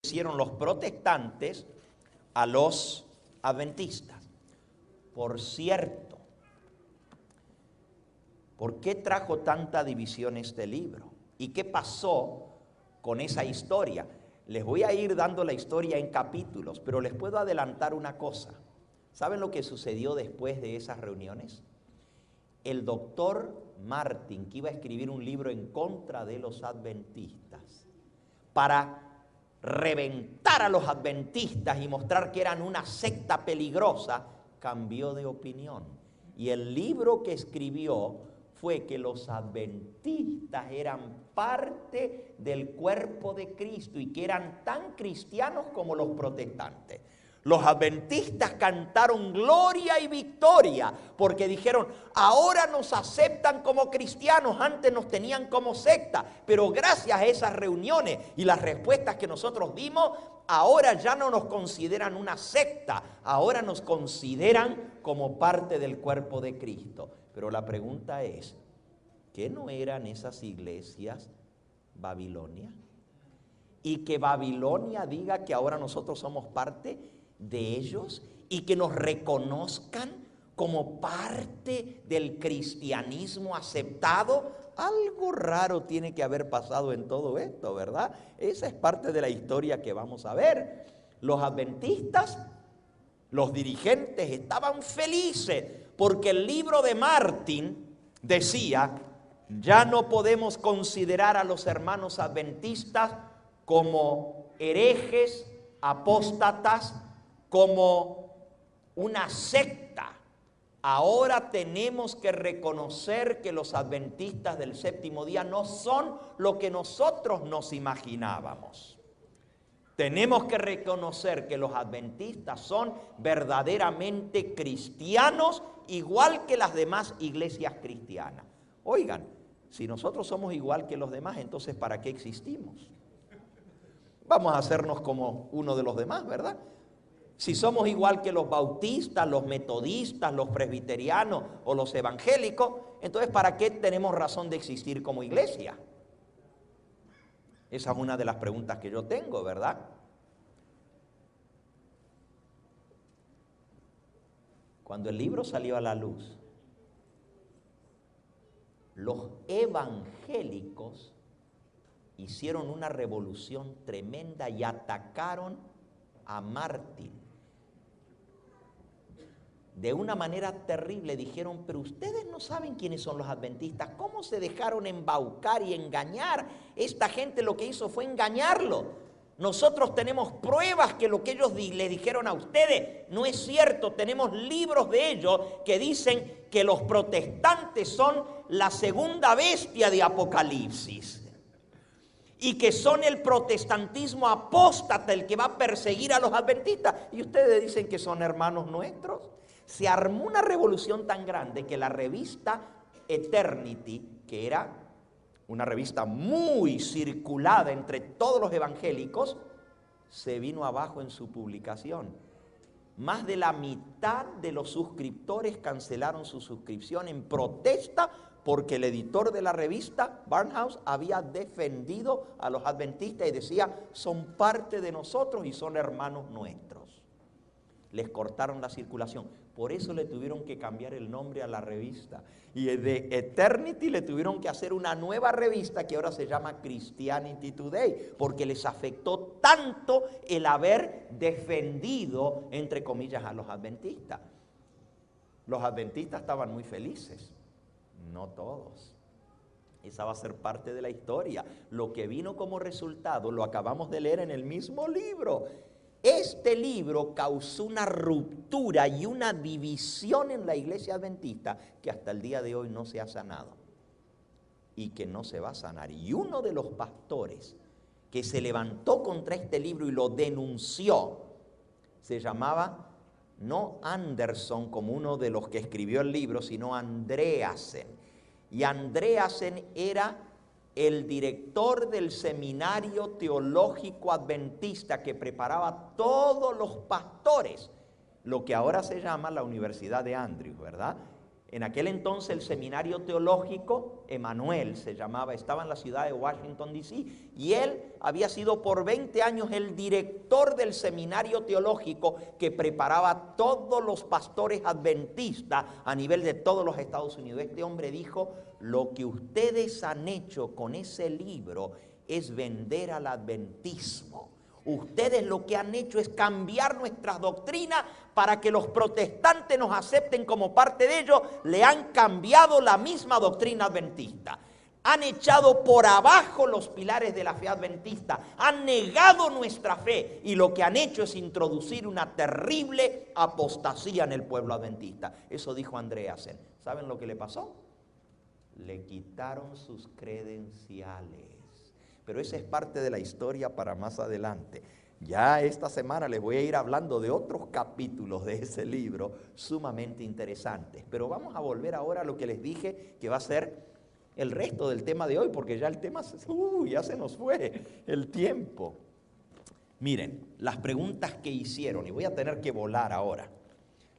hicieron los protestantes a los adventistas. Por cierto, ¿por qué trajo tanta división este libro? ¿Y qué pasó con esa historia? Les voy a ir dando la historia en capítulos, pero les puedo adelantar una cosa. ¿Saben lo que sucedió después de esas reuniones? El doctor Martin, que iba a escribir un libro en contra de los adventistas, para reventar a los adventistas y mostrar que eran una secta peligrosa, cambió de opinión. Y el libro que escribió fue que los adventistas eran parte del cuerpo de Cristo y que eran tan cristianos como los protestantes. Los adventistas cantaron gloria y victoria porque dijeron, ahora nos aceptan como cristianos, antes nos tenían como secta, pero gracias a esas reuniones y las respuestas que nosotros dimos, ahora ya no nos consideran una secta, ahora nos consideran como parte del cuerpo de Cristo. Pero la pregunta es, ¿qué no eran esas iglesias Babilonia? Y que Babilonia diga que ahora nosotros somos parte de ellos y que nos reconozcan como parte del cristianismo aceptado. Algo raro tiene que haber pasado en todo esto, ¿verdad? Esa es parte de la historia que vamos a ver. Los adventistas, los dirigentes estaban felices porque el libro de Martin decía, ya no podemos considerar a los hermanos adventistas como herejes, apóstatas, como una secta. Ahora tenemos que reconocer que los adventistas del séptimo día no son lo que nosotros nos imaginábamos. Tenemos que reconocer que los adventistas son verdaderamente cristianos, igual que las demás iglesias cristianas. Oigan, si nosotros somos igual que los demás, entonces ¿para qué existimos? Vamos a hacernos como uno de los demás, ¿verdad? Si somos igual que los bautistas, los metodistas, los presbiterianos o los evangélicos, entonces ¿para qué tenemos razón de existir como iglesia? Esa es una de las preguntas que yo tengo, ¿verdad? Cuando el libro salió a la luz, los evangélicos hicieron una revolución tremenda y atacaron a Martin. De una manera terrible dijeron, pero ustedes no saben quiénes son los adventistas, ¿cómo se dejaron embaucar y engañar? Esta gente lo que hizo fue engañarlo. Nosotros tenemos pruebas que lo que ellos le dijeron a ustedes no es cierto. Tenemos libros de ellos que dicen que los protestantes son la segunda bestia de Apocalipsis y que son el protestantismo apóstata el que va a perseguir a los adventistas. Y ustedes dicen que son hermanos nuestros. Se armó una revolución tan grande que la revista Eternity, que era una revista muy circulada entre todos los evangélicos, se vino abajo en su publicación. Más de la mitad de los suscriptores cancelaron su suscripción en protesta porque el editor de la revista, Barnhouse, había defendido a los adventistas y decía, son parte de nosotros y son hermanos nuestros. Les cortaron la circulación. Por eso le tuvieron que cambiar el nombre a la revista. Y de Eternity le tuvieron que hacer una nueva revista que ahora se llama Christianity Today, porque les afectó tanto el haber defendido, entre comillas, a los adventistas. Los adventistas estaban muy felices. No todos. Esa va a ser parte de la historia. Lo que vino como resultado lo acabamos de leer en el mismo libro. Este libro causó una ruptura y una división en la iglesia adventista que hasta el día de hoy no se ha sanado y que no se va a sanar. Y uno de los pastores que se levantó contra este libro y lo denunció se llamaba no Anderson como uno de los que escribió el libro, sino Andreasen. Y Andreasen era el director del seminario teológico adventista que preparaba a todos los pastores, lo que ahora se llama la Universidad de Andrews, ¿verdad? En aquel entonces el seminario teológico, Emanuel se llamaba, estaba en la ciudad de Washington, D.C., y él había sido por 20 años el director del seminario teológico que preparaba a todos los pastores adventistas a nivel de todos los Estados Unidos. Este hombre dijo: lo que ustedes han hecho con ese libro es vender al adventismo. Ustedes lo que han hecho es cambiar nuestras doctrinas para que los protestantes nos acepten como parte de ellos. Le han cambiado la misma doctrina adventista. Han echado por abajo los pilares de la fe adventista. Han negado nuestra fe. Y lo que han hecho es introducir una terrible apostasía en el pueblo adventista. Eso dijo Andreasen. ¿Saben lo que le pasó? Le quitaron sus credenciales. Pero esa es parte de la historia para más adelante. Ya esta semana les voy a ir hablando de otros capítulos de ese libro sumamente interesantes. Pero vamos a volver ahora a lo que les dije que va a ser el resto del tema de hoy, porque ya el tema ya se nos fue el tiempo. Miren, las preguntas que hicieron, y voy a tener que volar ahora.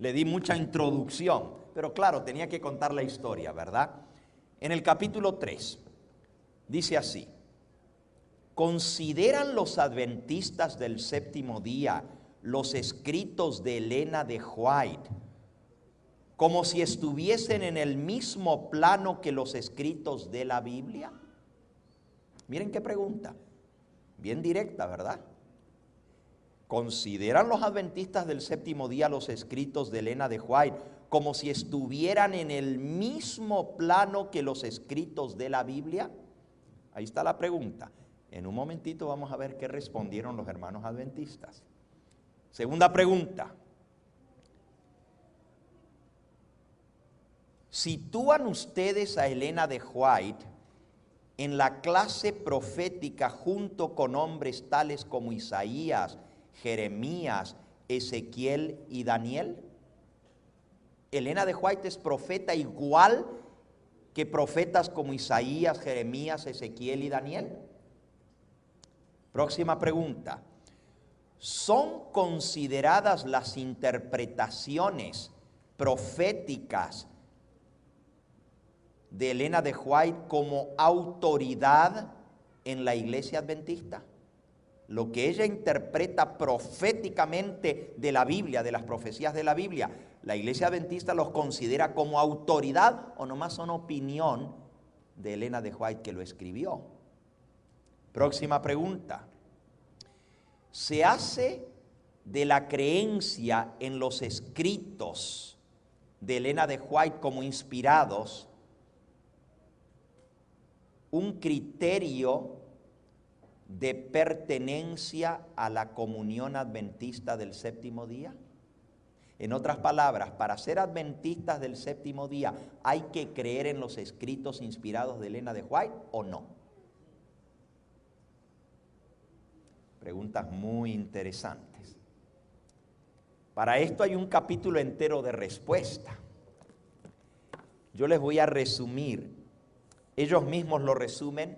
Le di mucha introducción, pero claro, tenía que contar la historia, ¿verdad? En el capítulo 3, dice así: ¿consideran los adventistas del séptimo día los escritos de Elena de White como si estuviesen en el mismo plano que los escritos de la Biblia? Miren qué pregunta, bien directa, ¿verdad? ¿Consideran los adventistas del séptimo día los escritos de Elena de White como si estuvieran en el mismo plano que los escritos de la Biblia? Ahí está la pregunta. En un momentito vamos a ver qué respondieron los hermanos adventistas. Segunda pregunta. ¿Sitúan ustedes a Elena de White en la clase profética junto con hombres tales como Isaías, Jeremías, Ezequiel y Daniel? ¿Elena de White es profeta igual que profetas como Isaías, Jeremías, Ezequiel y Daniel? Próxima pregunta. ¿Son consideradas las interpretaciones proféticas de Elena de White como autoridad en la iglesia adventista? Lo que ella interpreta proféticamente de la Biblia, de las profecías de la Biblia, ¿la iglesia adventista los considera como autoridad o nomás son opinión de Elena de White que lo escribió? Próxima pregunta. ¿Se hace de la creencia en los escritos de Elena de White como inspirados un criterio de pertenencia a la comunión adventista del séptimo día? En otras palabras, para ser adventistas del séptimo día, ¿hay que creer en los escritos inspirados de Elena de White o no? Preguntas muy interesantes. Para esto hay un capítulo entero de respuesta. Yo les voy a resumir. Ellos mismos lo resumen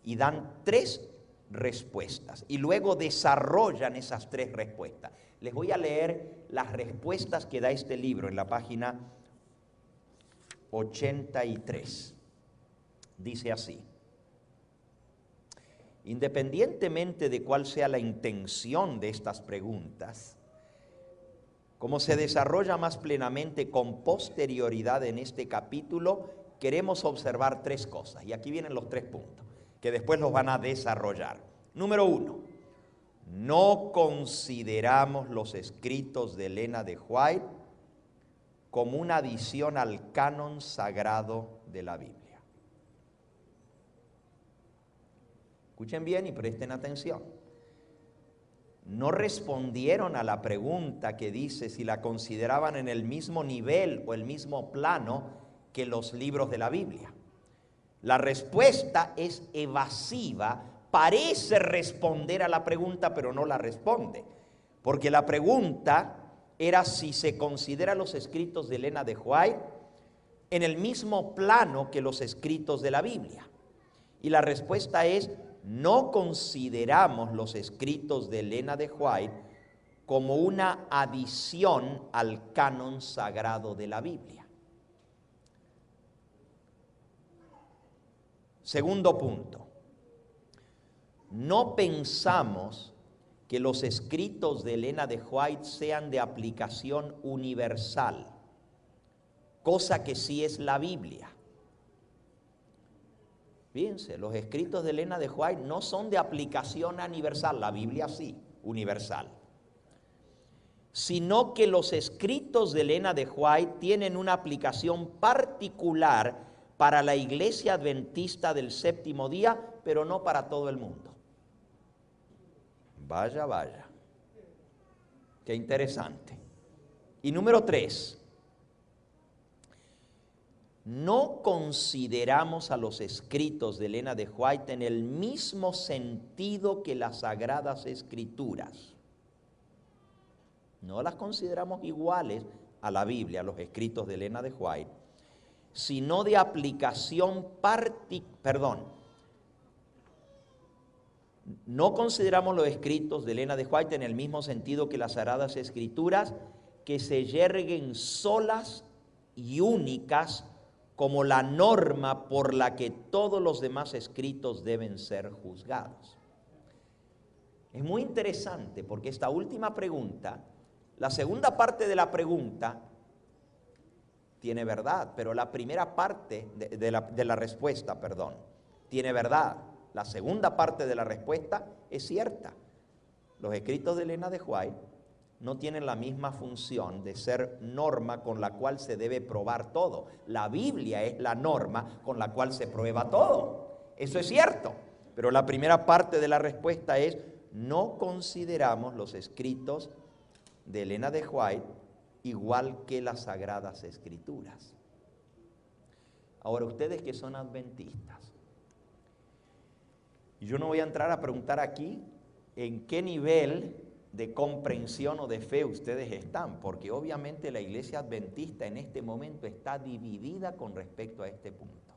y dan 3 respuestas. Y luego desarrollan esas 3 respuestas. Les voy a leer las respuestas que da este libro en la página 83. Dice así: independientemente de cuál sea la intención de estas preguntas, como se desarrolla más plenamente con posterioridad en este capítulo, queremos observar 3 cosas. Y aquí vienen los 3 puntos, que después los van a desarrollar. Número 1, no consideramos los escritos de Elena de White como una adición al canon sagrado de la Biblia. Escuchen bien y presten atención. No respondieron a la pregunta que dice si la consideraban en el mismo nivel o el mismo plano que los libros de la Biblia. La respuesta es evasiva, parece responder a la pregunta, pero no la responde. Porque la pregunta era si se considera los escritos de Elena de White en el mismo plano que los escritos de la Biblia. Y la respuesta es: no consideramos los escritos de Elena de White como una adición al canon sagrado de la Biblia. Segundo punto, no pensamos que los escritos de Elena de White sean de aplicación universal, cosa que sí es la Biblia. Fíjense, los escritos de Elena de White no son de aplicación universal, la Biblia sí, universal. Sino que los escritos de Elena de White tienen una aplicación particular para la Iglesia Adventista del Séptimo Día, pero no para todo el mundo. Vaya, vaya. Qué interesante. Y número 3. No consideramos a los escritos de Elena de White en el mismo sentido que las Sagradas Escrituras. No las consideramos iguales a la Biblia, a los escritos de Elena de White, sino de aplicación No consideramos los escritos de Elena de White en el mismo sentido que las Sagradas Escrituras, que se yerguen solas y únicas como la norma por la que todos los demás escritos deben ser juzgados. Es muy interesante porque esta última pregunta, la segunda parte de la pregunta tiene verdad, pero la primera parte de la respuesta, tiene verdad. La segunda parte de la respuesta es cierta. Los escritos de Elena de White no tienen la misma función de ser norma con la cual se debe probar todo. La Biblia es la norma con la cual se prueba todo. Eso es cierto. Pero la primera parte de la respuesta es: no consideramos los escritos de Elena de White igual que las Sagradas Escrituras. Ahora, ustedes que son adventistas, y yo no voy a entrar a preguntar aquí en qué nivel de comprensión o de fe ustedes están, porque obviamente la iglesia adventista en este momento está dividida con respecto a este punto.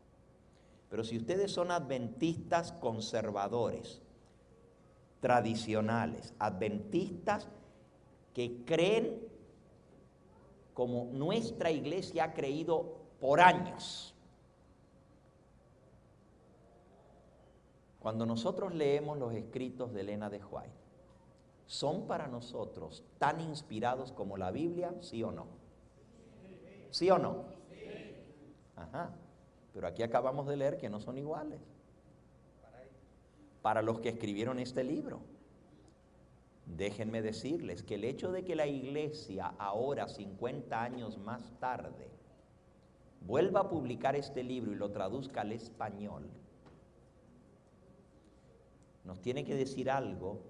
Pero si ustedes son adventistas conservadores, tradicionales, adventistas que creen como nuestra iglesia ha creído por años, cuando nosotros leemos los escritos de Elena de White, ¿son para nosotros tan inspirados como la Biblia? ¿Sí o no? ¿Sí o no? Ajá. Pero aquí acabamos de leer que no son iguales. Para los que escribieron este libro. Déjenme decirles que el hecho de que la iglesia ahora, 50 años más tarde, vuelva a publicar este libro y lo traduzca al español, nos tiene que decir algo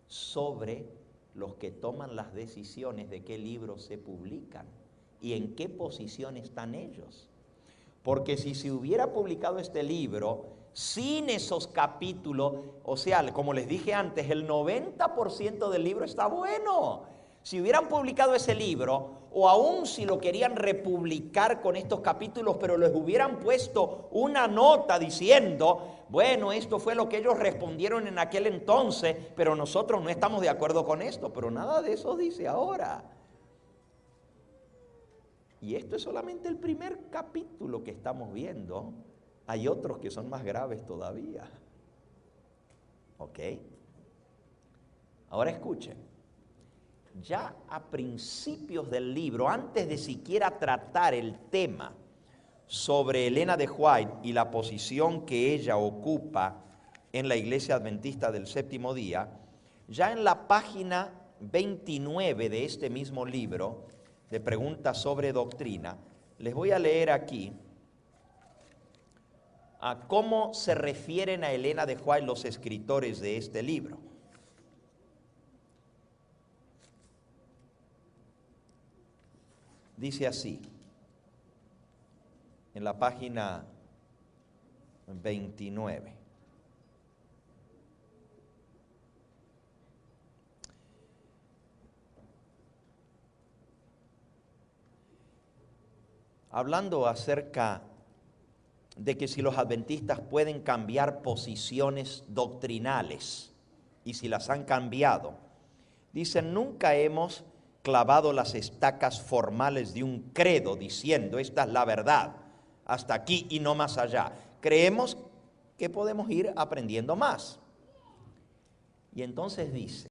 sobre los que toman las decisiones de qué libros se publican y en qué posición están ellos. Porque si se hubiera publicado este libro sin esos capítulos, o sea, como les dije antes, el 90% del libro está bueno. Si hubieran publicado ese libro, o aún si lo querían republicar con estos capítulos, pero les hubieran puesto una nota diciendo: bueno, esto fue lo que ellos respondieron en aquel entonces, pero nosotros no estamos de acuerdo con esto. Pero nada de eso dice ahora. Y esto es solamente el primer capítulo que estamos viendo. Hay otros que son más graves todavía. ¿Ok? Ahora escuchen. Ya a principios del libro, antes de siquiera tratar el tema sobre Elena de White y la posición que ella ocupa en la Iglesia Adventista del Séptimo Día, ya en la página 29 de este mismo libro, de Preguntas sobre Doctrina, les voy a leer aquí a cómo se refieren a Elena de White los escritores de este libro. Dice así, en la página 29. Hablando acerca de que si los adventistas pueden cambiar posiciones doctrinales, y si las han cambiado, dicen: nunca hemos clavado las estacas formales de un credo diciendo esta es la verdad, hasta aquí y no más allá. Creemos que podemos ir aprendiendo más. Y entonces dice,